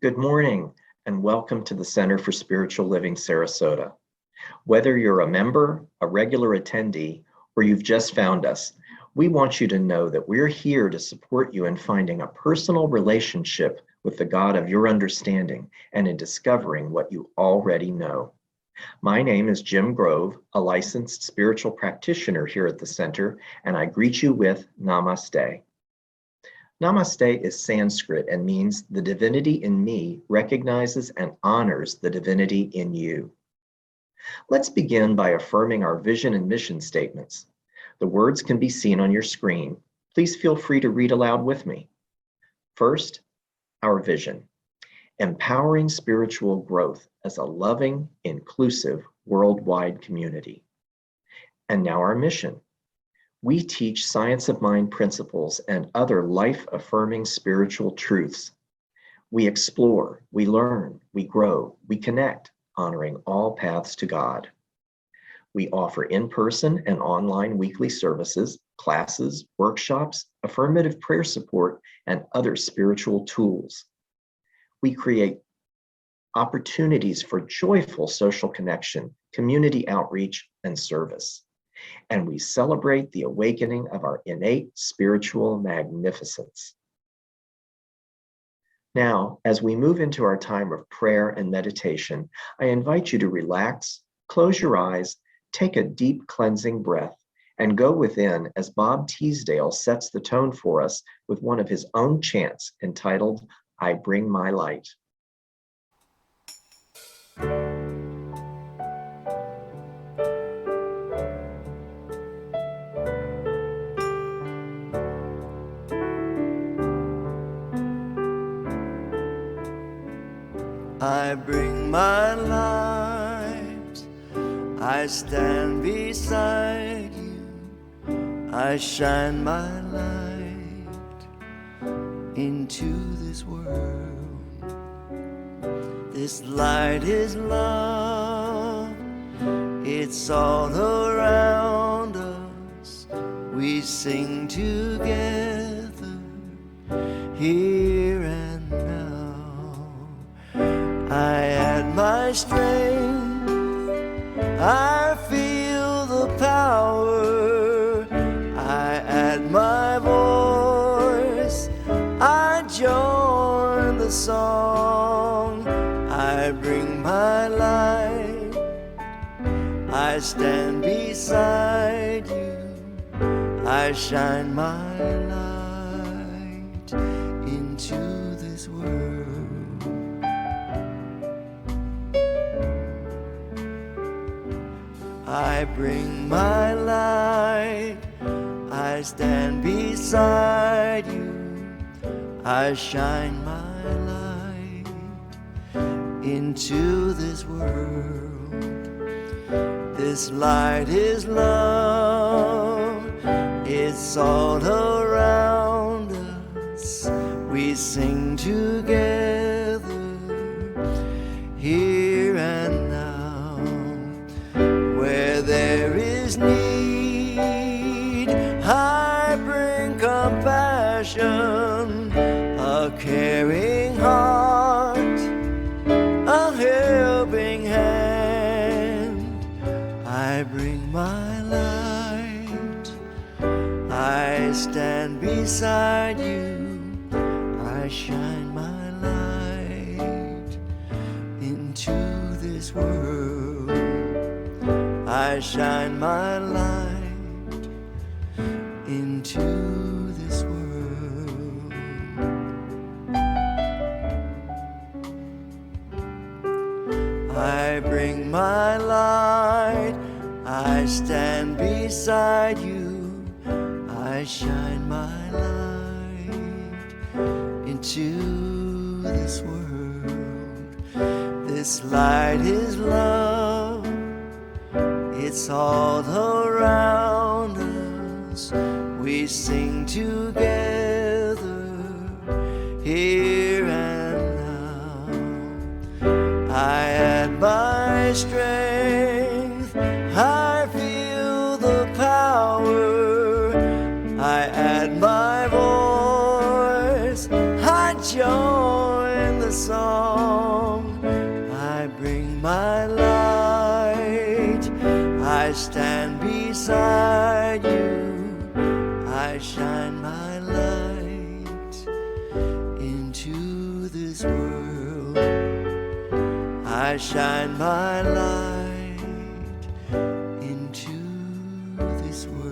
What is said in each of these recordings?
Good morning, and welcome to the Center for Spiritual Living Sarasota. Whether you're a member, a regular attendee, or you've just found us, we want you to know that we're here to support you in finding a personal relationship with the God of your understanding and in discovering what you already know. My name is Jim Grove, a licensed spiritual practitioner here at the center, and I greet you with Namaste. Namaste is Sanskrit and means the divinity in me recognizes and honors the divinity in you. Let's begin by affirming our vision and mission statements. The words can be seen on your screen. Please feel free to read aloud with me. First, our vision: empowering spiritual growth as a loving, inclusive, worldwide community. And now our mission: we teach science of mind principles and other life-affirming spiritual truths. We explore, we learn, we grow, we connect, honoring all paths to God. We offer in-person and online weekly services, classes, workshops, affirmative prayer support, and other spiritual tools. We create opportunities for joyful social connection, community outreach, and service. And we celebrate the awakening of our innate spiritual magnificence. Now, as we move into our time of prayer and meditation, I invite you to relax, close your eyes, take a deep cleansing breath, and go within as Bob Teesdale sets the tone for us with one of his own chants entitled, "I Bring My Light." I bring my light, I stand beside you, I shine my light into this world. This light is love, it's all around us, we sing together here and now. I add my strength, I feel the power, I add my voice, I join the song. I bring my light, I stand beside you, I shine my light into this world. I bring my light, I stand beside you, I shine my light into this world. This light is love, it's all around us, we sing together here and now. Where there is need, I bring compassion, a caring heart, a helping hand. I bring my light, I stand beside you, I shine my light into this world. I shine my light into this world. I bring my light, I stand beside you, I shine my light into this world. This light is love, it's all around us, we sing together here and now. I add my strength, I feel the power, I add my voice, I join the a song. I bring my light. I stand beside you. I shine my light into this world. I shine my light into this world.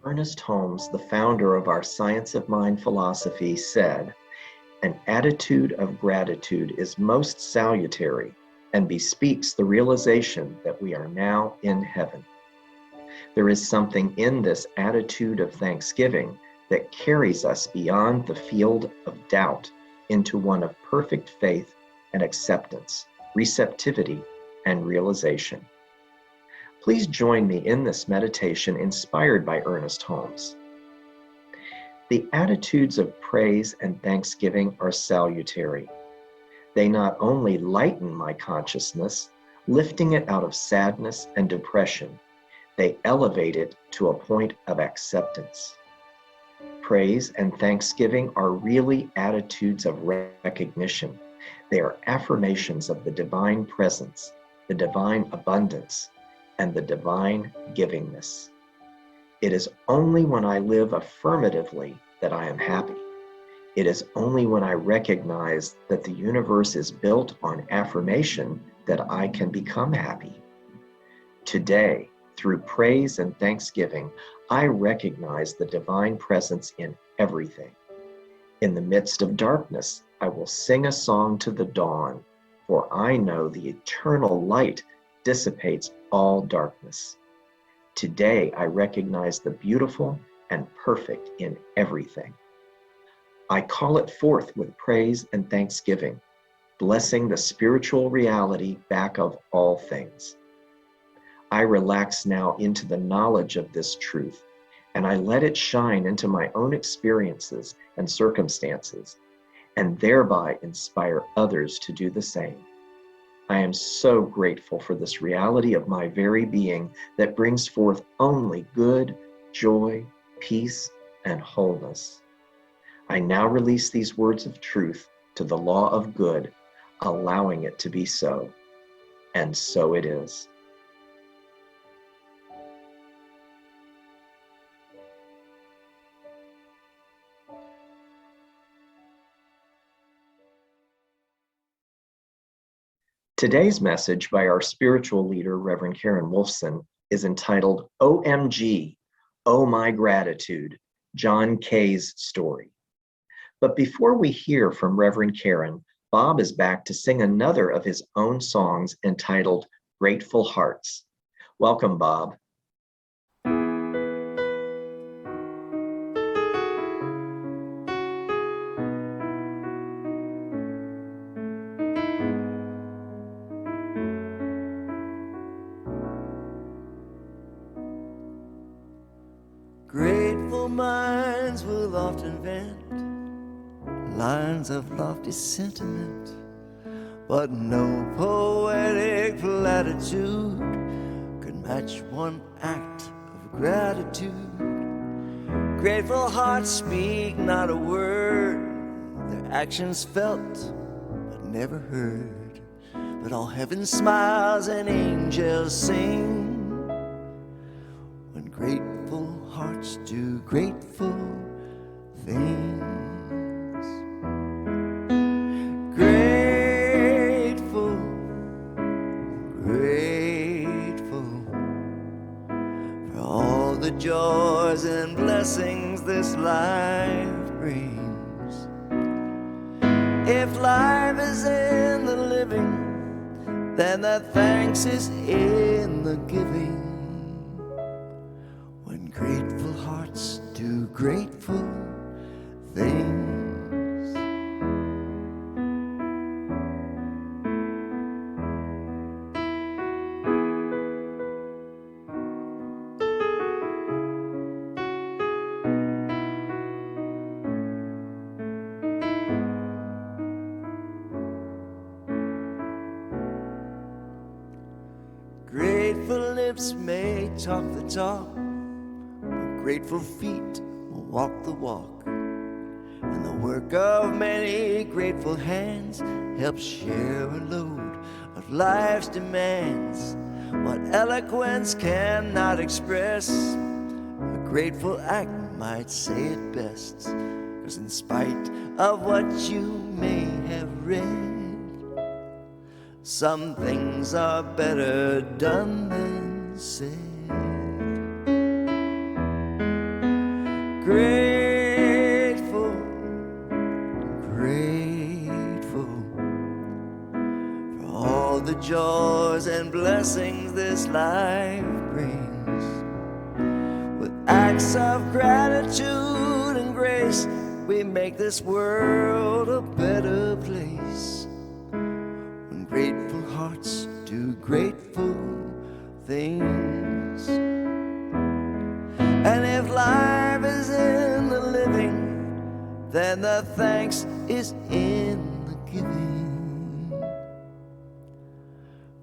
Ernest Holmes, the founder of our Science of Mind philosophy, said, "An attitude of gratitude is most salutary and bespeaks the realization that we are now in heaven." There is something in this attitude of thanksgiving that carries us beyond the field of doubt into one of perfect faith and acceptance, receptivity, and realization. Please join me in this meditation inspired by Ernest Holmes. The attitudes of praise and thanksgiving are salutary. They not only lighten my consciousness, lifting it out of sadness and depression, they elevate it to a point of acceptance. Praise and thanksgiving are really attitudes of recognition. They are affirmations of the divine presence, the divine abundance, and the divine givingness. It is only when I live affirmatively that I am happy. It is only when I recognize that the universe is built on affirmation that I can become happy. Today, through praise and thanksgiving, I recognize the divine presence in everything. In the midst of darkness, I will sing a song to the dawn, for I know the eternal light dissipates all darkness. Today, I recognize the beautiful and perfect in everything. I call it forth with praise and thanksgiving, blessing the spiritual reality back of all things. I relax now into the knowledge of this truth, and I let it shine into my own experiences and circumstances, and thereby inspire others to do the same. I am so grateful for this reality of my very being that brings forth only good, joy, peace, and wholeness. I now release these words of truth to the law of good, allowing it to be so. And so it is. Today's message by our spiritual leader, Reverend Karen Wolfson, is entitled OMG, Oh My Gratitude, John Kay's Story. But before we hear from Reverend Karen, Bob is back to sing another of his own songs entitled Grateful Hearts. Welcome, Bob. Grateful minds will often vent lines of lofty sentiment, but no poetic platitude could match one act of gratitude. Grateful hearts speak not a word, their actions felt but never heard, but all heaven smiles and angels sing when grateful hearts do grateful things. Grateful, grateful for all the joys and blessings this life brings. If life is in the living, then that thanks is in the giving. When grateful hearts do grateful things. lips may talk the talk, but grateful feet will walk the walk. And the work of many grateful hands helps share a load of life's demands. What eloquence cannot express, a grateful act might say it best. 'Cause in spite of what you may have read, some things are better done than said. Grateful, grateful for all the joys and blessings this life brings. With acts of gratitude and grace, we make this world a better place. When grateful hearts do grateful things. And if life is in the living, then the thanks is in the giving.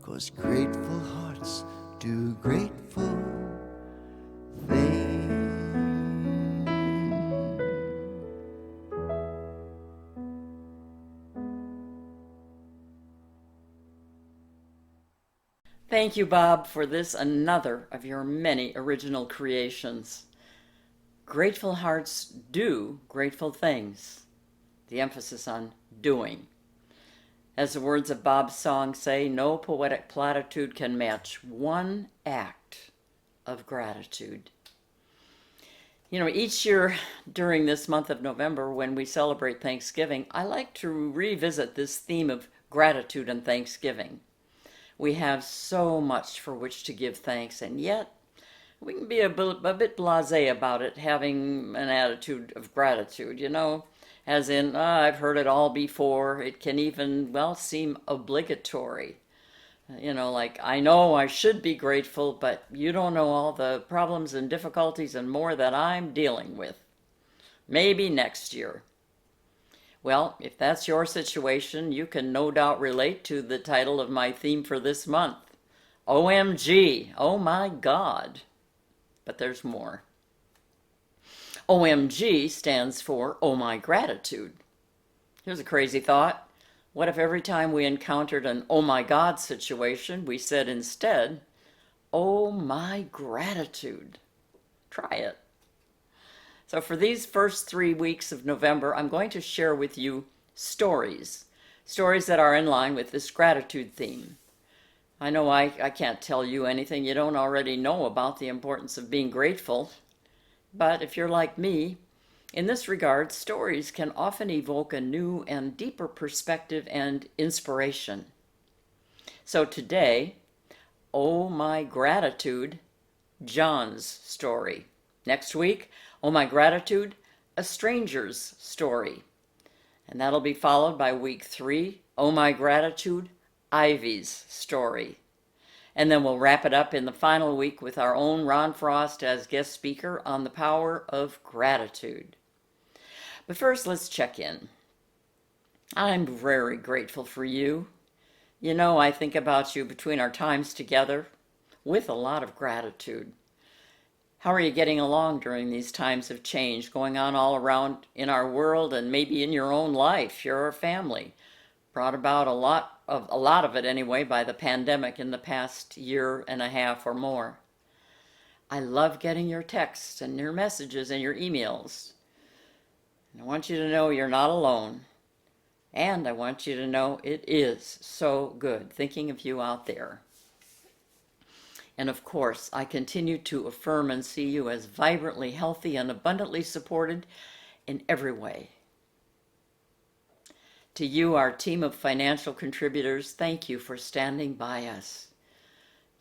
'Cause grateful hearts do grateful things. Thank you, Bob, for this another of your many original creations. Grateful hearts do grateful things. The emphasis on doing. As the words of Bob's song say, no poetic platitude can match one act of gratitude. You know, each year during this month of November, when we celebrate Thanksgiving, I like to revisit this theme of gratitude and Thanksgiving. We have so much for which to give thanks, and yet we can be a bit blasé about it, having an attitude of gratitude, you know, as in, I've heard it all before. It can even, well, seem obligatory. You know, like, I know I should be grateful, but you don't know all the problems and difficulties and more that I'm dealing with. Maybe next year. Well, if that's your situation, you can no doubt relate to the title of my theme for this month. OMG, oh my God. But there's more. OMG stands for Oh My Gratitude. Here's a crazy thought. What if every time we encountered an oh my God situation, we said instead, oh my gratitude? Try it. So for these first 3 weeks of November, I'm going to share with you stories that are in line with this gratitude theme. I know I can't tell you anything you don't already know about the importance of being grateful, but if you're like me, in this regard, stories can often evoke a new and deeper perspective and inspiration. So today, Oh My Gratitude, John's story. Next week, Oh My Gratitude, a stranger's story. And that'll be followed by week 3, Oh My Gratitude, Ivy's story. And then we'll wrap it up in the final week with our own Ron Frost as guest speaker on the power of gratitude. But first, let's check in. I'm very grateful for you. You know, I think about you between our times together with a lot of gratitude. How are you getting along during these times of change going on all around in our world and maybe in your own life, your family? Brought about a lot of it anyway by the pandemic in the past year and a half or more. I love getting your texts and your messages and your emails. And I want you to know you're not alone. And I want you to know it is so good thinking of you out there. And of course, I continue to affirm and see you as vibrantly healthy and abundantly supported in every way. To you, our team of financial contributors, thank you for standing by us.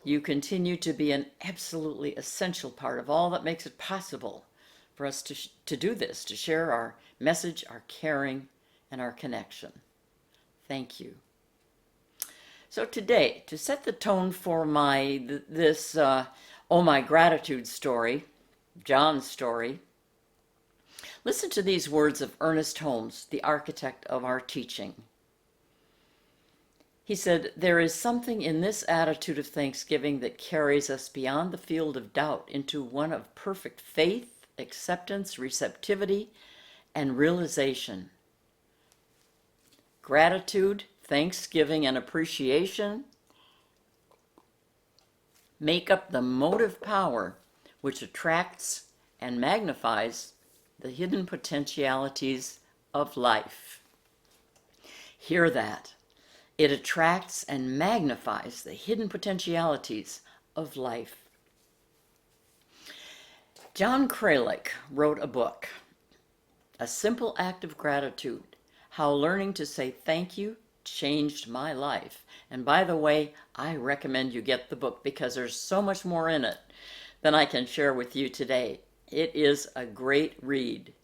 You continue to be an absolutely essential part of all that makes it possible for us to do this, to share our message, our caring, and our connection. Thank you. So today, to set the tone for this Oh My Gratitude story, John's story, listen to these words of Ernest Holmes, the architect of our teaching. He said, "There is something in this attitude of thanksgiving that carries us beyond the field of doubt into one of perfect faith, acceptance, receptivity, and realization. Gratitude, thanksgiving, and appreciation make up the motive power which attracts and magnifies the hidden potentialities of life." Hear that. It attracts and magnifies the hidden potentialities of life. John Kralik wrote a book, A Simple Act of Gratitude, How Learning to Say Thank You Changed My Life. And by the way, I recommend you get the book because there's so much more in it than I can share with you today. It is a great read.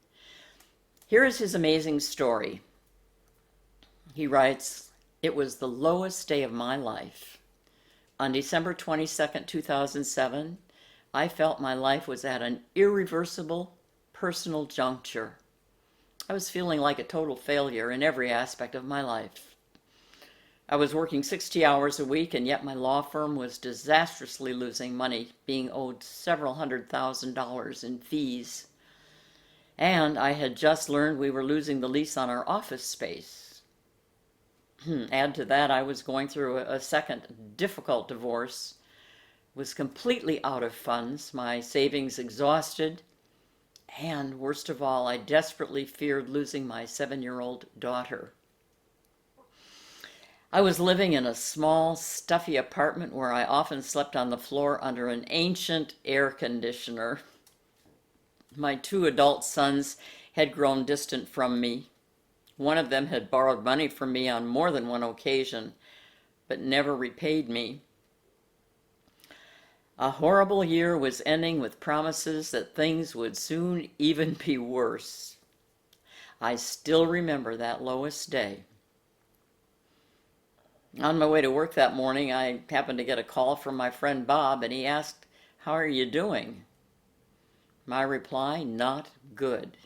Here is his amazing story. He writes, "It was the lowest day of my life. On December 22nd, 2007, I felt my life was at an irreversible personal juncture. I was feeling like a total failure in every aspect of my life. I was working 60 hours a week, and yet my law firm was disastrously losing money, being owed several $100,000 in fees. And I had just learned we were losing the lease on our office space. Add to that, I was going through a second difficult divorce, was completely out of funds, my savings exhausted, and worst of all, I desperately feared losing my 7-year-old daughter. I was living in a small, stuffy apartment where I often slept on the floor under an ancient air conditioner. My 2 adult sons had grown distant from me. One of them had borrowed money from me on more than one occasion, but never repaid me. A horrible year was ending with promises that things would soon even be worse. I still remember that lowest day. On my way to work that morning, I happened to get a call from my friend Bob, and he asked, 'How are you doing?' My reply, 'Not good,'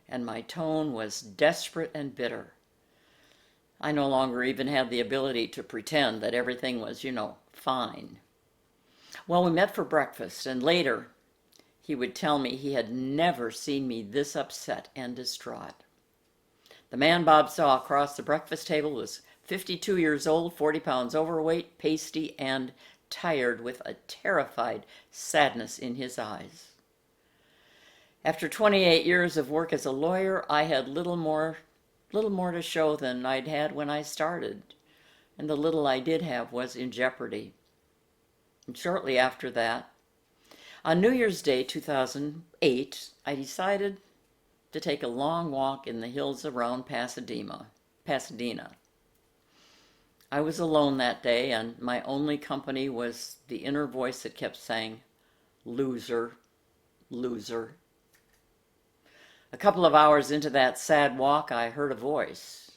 and my tone was desperate and bitter. I no longer even had the ability to pretend that everything was, fine. Well, we met for breakfast, and later he would tell me he had never seen me this upset and distraught. The man Bob saw across the breakfast table was 52 years old, 40 pounds overweight, pasty, and tired, with a terrified sadness in his eyes. After 28 years of work as a lawyer, I had little more to show than I'd had when I started, and the little I did have was in jeopardy. And shortly after that, on New Year's Day 2008, I decided to take a long walk in the hills around Pasadena. I was alone that day, and my only company was the inner voice that kept saying, "Loser, loser." A couple of hours into that sad walk, I heard a voice.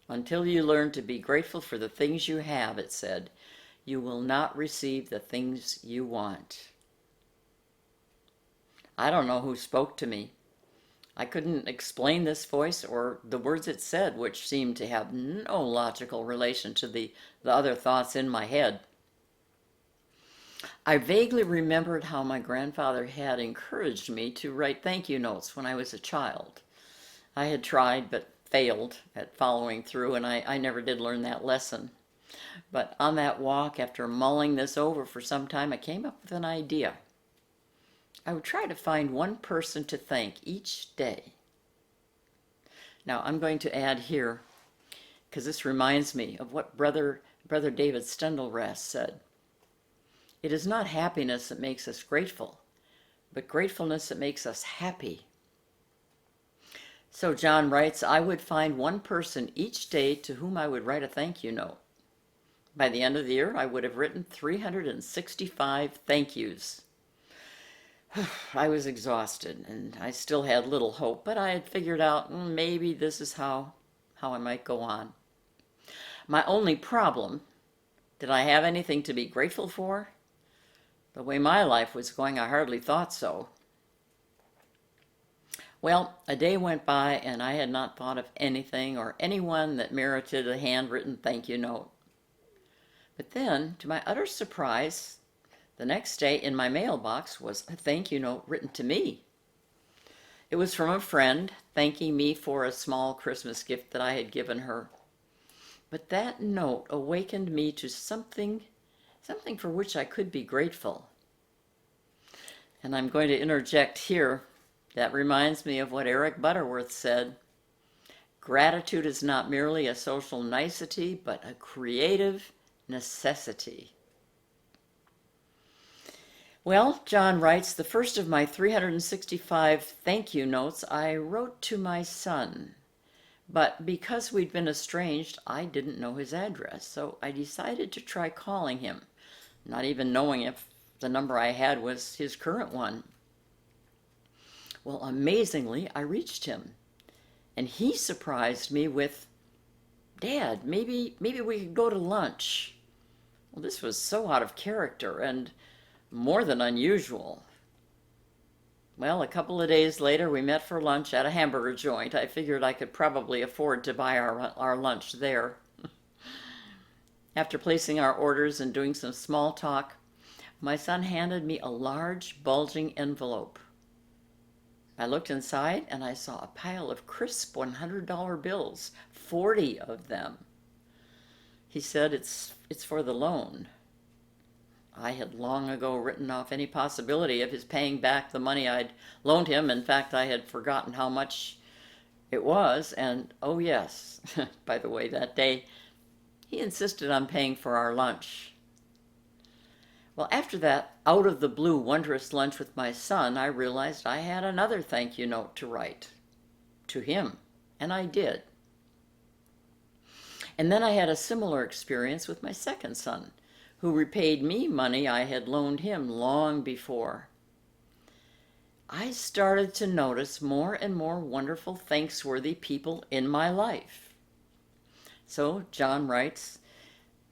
"Until you learn to be grateful for the things you have," it said, "you will not receive the things you want." I don't know who spoke to me. I couldn't explain this voice or the words it said, which seemed to have no logical relation to the other thoughts in my head. I vaguely remembered how my grandfather had encouraged me to write thank you notes when I was a child. I had tried but failed at following through, and I never did learn that lesson. But on that walk, after mulling this over for some time, I came up with an idea. I would try to find one person to thank each day. Now, I'm going to add here, because this reminds me of what Brother David Stendelrast said. It is not happiness that makes us grateful, but gratefulness that makes us happy. So John writes, I would find one person each day to whom I would write a thank you note. By the end of the year, I would have written 365 thank yous. I was exhausted, and I still had little hope, but I had figured out maybe this is how I might go on. My only problem, did I have anything to be grateful for? The way my life was going, I hardly thought so. Well, a day went by and I had not thought of anything or anyone that merited a handwritten thank you note. But then, to my utter surprise, the next day in my mailbox was a thank you note written to me. It was from a friend thanking me for a small Christmas gift that I had given her. But that note awakened me to something for which I could be grateful. And I'm going to interject here. That reminds me of what Eric Butterworth said. Gratitude is not merely a social nicety, but a creative necessity. Well, John writes, the first of my 365 thank you notes I wrote to my son. But because we'd been estranged, I didn't know his address, so I decided to try calling him, not even knowing if the number I had was his current one. Well, amazingly, I reached him, and he surprised me with, "Dad, maybe we could go to lunch." Well, this was so out of character and more than unusual. Well, a couple of days later, we met for lunch at a hamburger joint. I figured I could probably afford to buy our lunch there. After placing our orders and doing some small talk, my son handed me a large, bulging envelope. I looked inside and I saw a pile of crisp $100 bills, 40 of them. He said, it's for the loan. I had long ago written off any possibility of his paying back the money I'd loaned him. In fact, I had forgotten how much it was. And oh yes, by the way, that day, he insisted on paying for our lunch. Well, after that out of the blue wondrous lunch with my son, I realized I had another thank you note to write to him, and I did. And then I had a similar experience with my second son, who repaid me money I had loaned him long before. I started to notice more and more wonderful, thanksworthy people in my life. So John writes,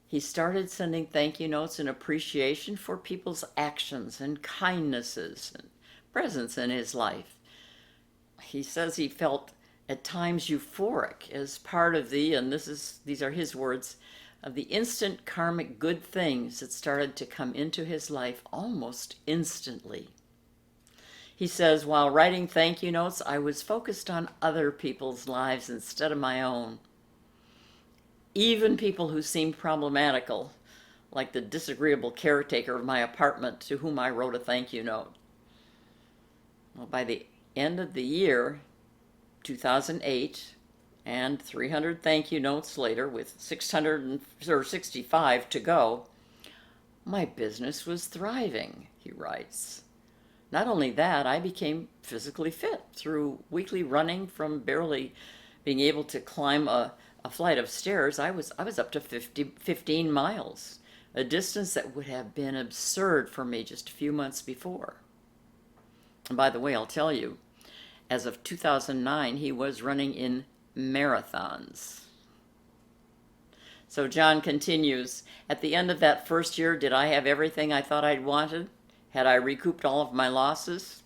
he started sending thank you notes in appreciation for people's actions and kindnesses and presence in his life. He says he felt at times euphoric as part of and these are his words, of the instant karmic good things that started to come into his life almost instantly. He says, while writing thank you notes, I was focused on other people's lives instead of my own. Even people who seemed problematical, like the disagreeable caretaker of my apartment to whom I wrote a thank you note. Well, by the end of the year, 2008, and 300 thank you notes later, with 665 to go, my business was thriving, he writes. Not only that, I became physically fit through weekly running. From barely being able to climb a flight of stairs, I was up to 15 miles, a distance that would have been absurd for me just a few months before. And by the way, I'll tell you, as of 2009, he was running in marathons. So John continues, at the end of that first year, did I have everything I thought I'd wanted? Had I recouped all of my losses?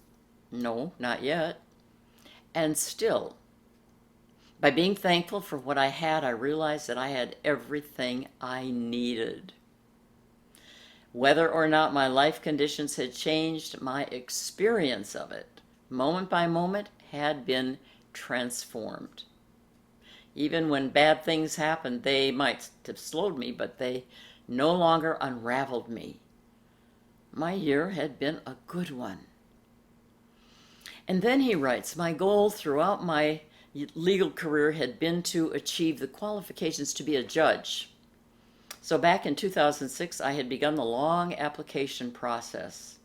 No, not yet. And still, by being thankful for what I had, I realized that I had everything I needed. Whether or not my life conditions had changed, my experience of it, moment by moment, had been transformed. Even when bad things happened, they might have slowed me, but they no longer unraveled me. My year had been a good one. And then he writes, my goal throughout my legal career had been to achieve the qualifications to be a judge. So back in 2006, I had begun the long application process,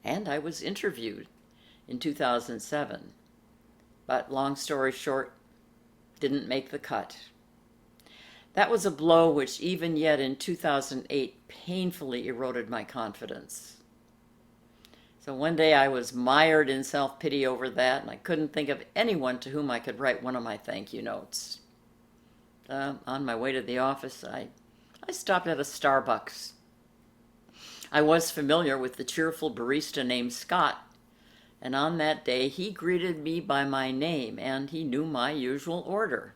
and I was interviewed in 2007. But long story short, didn't make the cut. That was a blow which even yet in 2008 painfully eroded my confidence. So one day I was mired in self-pity over that, and I couldn't think of anyone to whom I could write one of my thank you notes. On my way to the office, I stopped at a Starbucks. I was familiar with the cheerful barista named Scott, And on that day, he greeted me by my name, and he knew my usual order.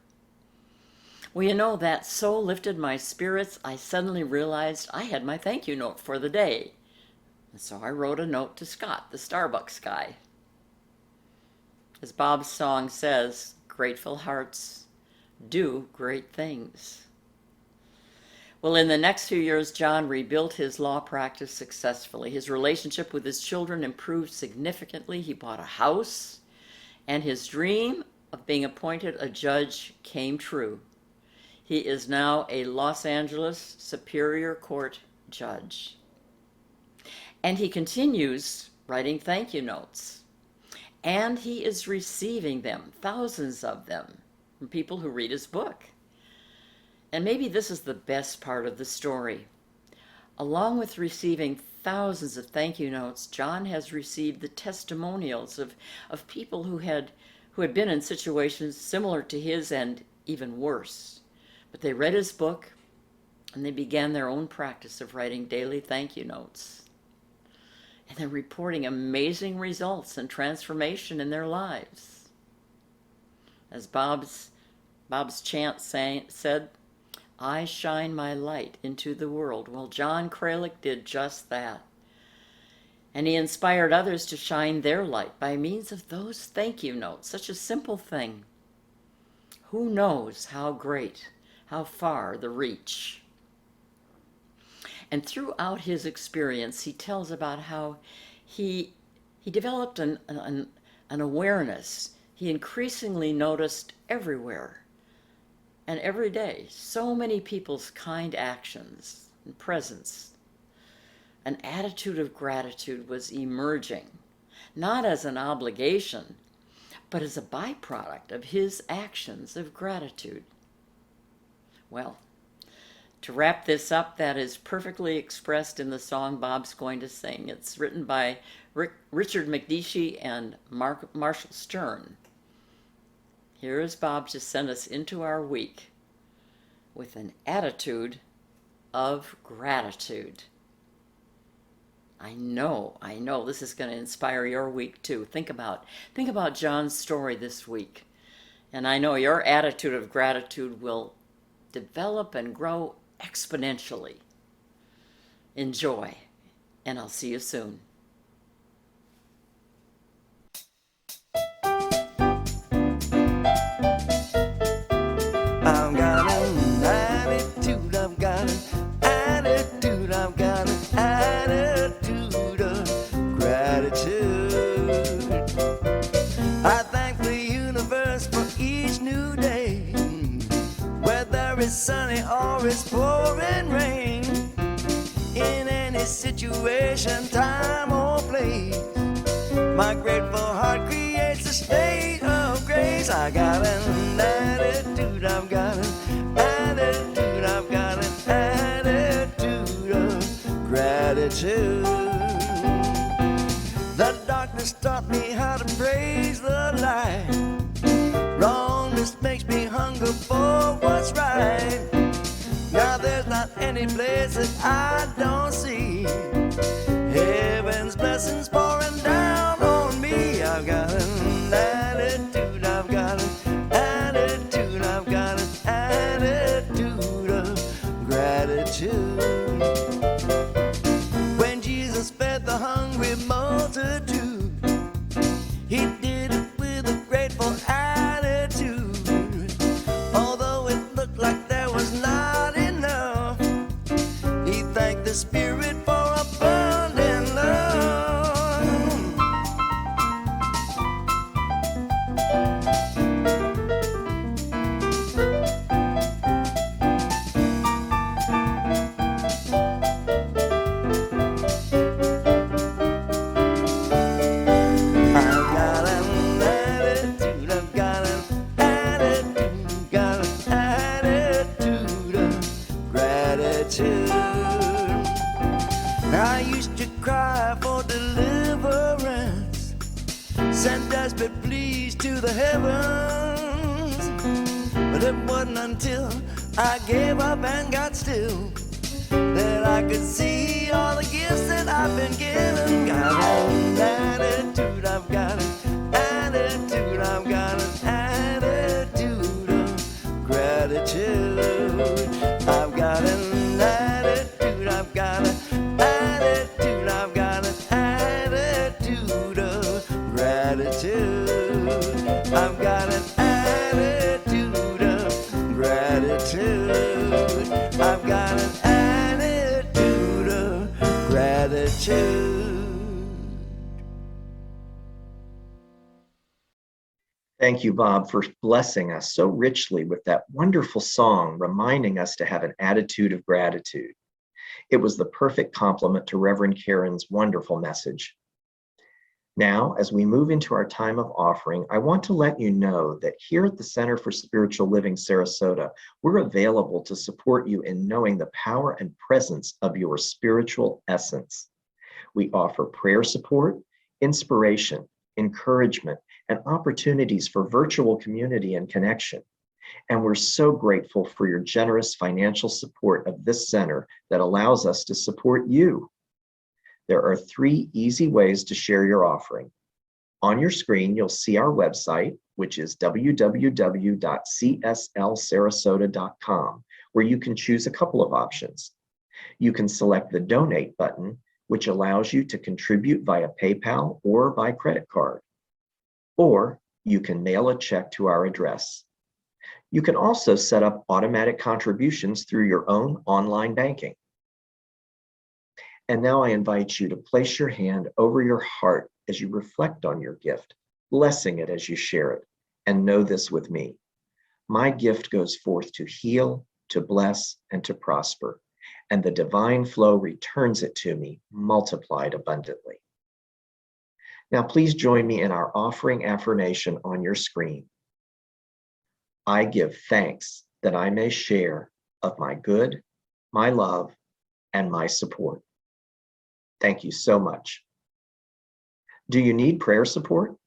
Well, you know, that so lifted my spirits, I suddenly realized I had my thank you note for the day. And so I wrote a note to Scott, the Starbucks guy. As Bob's song says, grateful hearts do great things. Well, in the next few years, John rebuilt his law practice successfully. His relationship with his children improved significantly. He bought a house, and his dream of being appointed a judge came true. He is now a Los Angeles Superior Court judge. And he continues writing thank you notes. And he is receiving them, thousands of them, from people who read his book. And maybe this is the best part of the story. Along with receiving thousands of thank you notes, John has received the testimonials of people who had been in situations similar to his and even worse. But they read his book and they began their own practice of writing daily thank you notes. And they're reporting amazing results and transformation in their lives. As Bob's chant said, I shine my light into the world. Well, John Kralik did just that. And he inspired others to shine their light by means of those thank you notes, such a simple thing. Who knows how great, how far the reach? And throughout his experience, he tells about how he developed an awareness. He increasingly noticed everywhere and every day so many people's kind actions and presence. An attitude of gratitude was emerging, not as an obligation, but as a byproduct of his actions of gratitude. Well, to wrap this up, that is perfectly expressed in the song Bob's going to sing. It's written by Richard McDeshy and Marshall Stern. Here is Bob to send us into our week with an attitude of gratitude. I know this is going to inspire your week too. Think about John's story this week. And I know your attitude of gratitude will develop and grow exponentially. Enjoy, and I'll see you soon. I've got an attitude, I've got an attitude, I've got an attitude of gratitude. I thank the universe for each new day, whether it's sunny or it's pouring rain. In any situation, time or place, my grateful heart creates a state of grace. I got an attitude, I've got an attitude, I've got an attitude of gratitude. The darkness taught me how to praise the light. Wrongness makes me hunger for what's right. Now there's not any place that I don't see heaven's blessings pouring down on me. I've got an attitude, I've got an attitude, I've got an attitude of gratitude. When Jesus fed the hungry multitude, he did it with a grateful attitude. Although it looked like there was not enough, he thanked the Spirit for abundant love. I've got an attitude, I've got an attitude, got an attitude of gratitude. I used to cry for deliverance, send desperate pleas to the heavens, but it wasn't until I gave up and got still that that I could see all the gifts that I've been given. Got an attitude, I've got an attitude, I've got an attitude of gratitude. I've got an attitude, I've got an attitude, I've got an attitude of gratitude. I've got an attitude of gratitude. I've got an attitude of gratitude. Thank you, Bob, for blessing us so richly with that wonderful song, reminding us to have an attitude of gratitude. It was the perfect complement to Reverend Karen's wonderful message. Now, as we move into our time of offering, I want to let you know that here at the Center for Spiritual Living Sarasota, we're available to support you in knowing the power and presence of your spiritual essence. We offer prayer support, inspiration, encouragement, and opportunities for virtual community and connection. And we're so grateful for your generous financial support of this center that allows us to support you. There are 3 easy ways to share your offering. On your screen, you'll see our website, which is www.cslsarasota.com, where you can choose a couple of options. You can select the Donate button, which allows you to contribute via PayPal or by credit card. Or you can mail a check to our address. You can also set up automatic contributions through your own online banking. And now I invite you to place your hand over your heart as you reflect on your gift, blessing it as you share it. And know this with me: my gift goes forth to heal, to bless, and to prosper, and the divine flow returns it to me, multiplied abundantly. Now, please join me in our offering affirmation on your screen. I give thanks that I may share of my good, my love, and my support. Thank you so much. Do you need prayer support?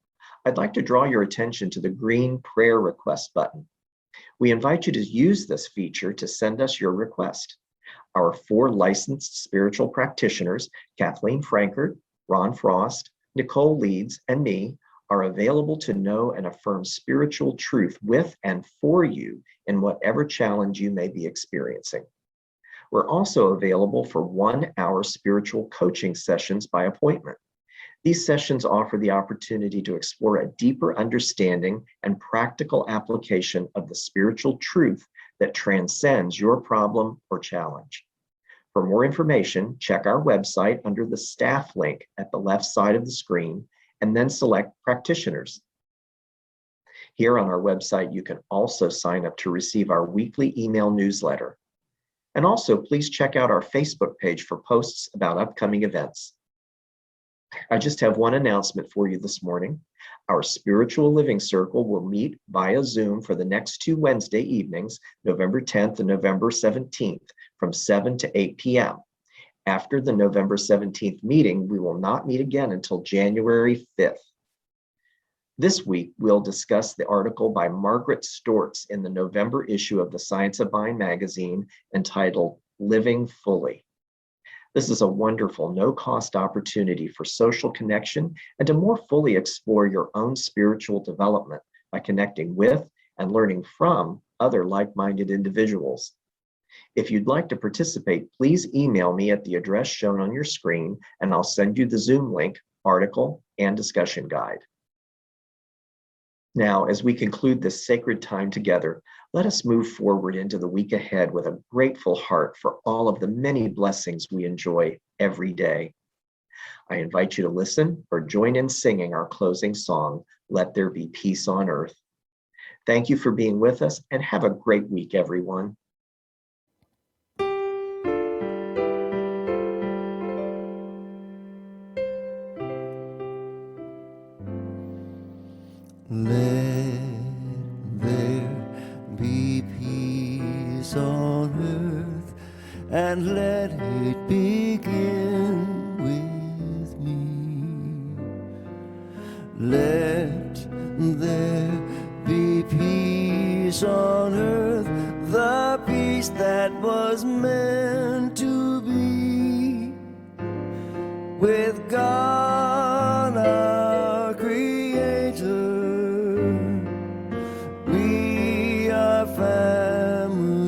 I'd like to draw your attention to the green prayer request button. We invite you to use this feature to send us your request. Our 4 licensed spiritual practitioners, Kathleen Frankert, Ron Frost, Nicole Leeds, and me, are available to know and affirm spiritual truth with and for you in whatever challenge you may be experiencing. We're also available for 1-hour spiritual coaching sessions by appointment. These sessions offer the opportunity to explore a deeper understanding and practical application of the spiritual truth that transcends your problem or challenge. For more information, check our website under the staff link at the left side of the screen, and then select practitioners. Here on our website, you can also sign up to receive our weekly email newsletter. And also, please check out our Facebook page for posts about upcoming events. I just have one announcement for you this morning. Our Spiritual Living Circle will meet via Zoom for the next 2 Wednesday evenings, November 10th and November 17th, from 7 to 8 p.m. After the November 17th meeting, we will not meet again until January 5th. This week, we'll discuss the article by Margaret Stortz in the November issue of the Science of Mind magazine entitled Living Fully. This is a wonderful no-cost opportunity for social connection and to more fully explore your own spiritual development by connecting with and learning from other like-minded individuals. If you'd like to participate, please email me at the address shown on your screen, and I'll send you the Zoom link, article, and discussion guide. Now, as we conclude this sacred time together, let us move forward into the week ahead with a grateful heart for all of the many blessings we enjoy every day. I invite you to listen or join in singing our closing song, Let There Be Peace on Earth. Thank you for being with us, and have a great week, everyone. Let there be peace on earth, and let it begin with me. Let there be peace on earth, the peace that was meant to be. with God our Creator. We are family.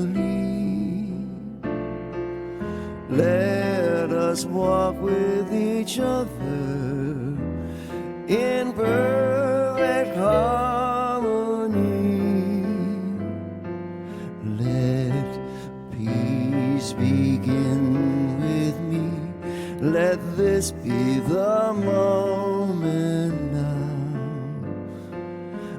Let us walk with each other in perfect harmony. Let peace begin with me. Let this be the moment now.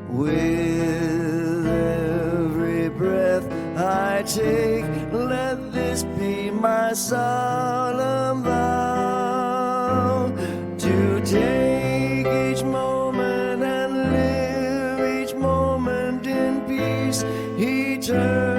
With every breath I take, let this be my solemn vow to take each moment and live each moment in peace eternal.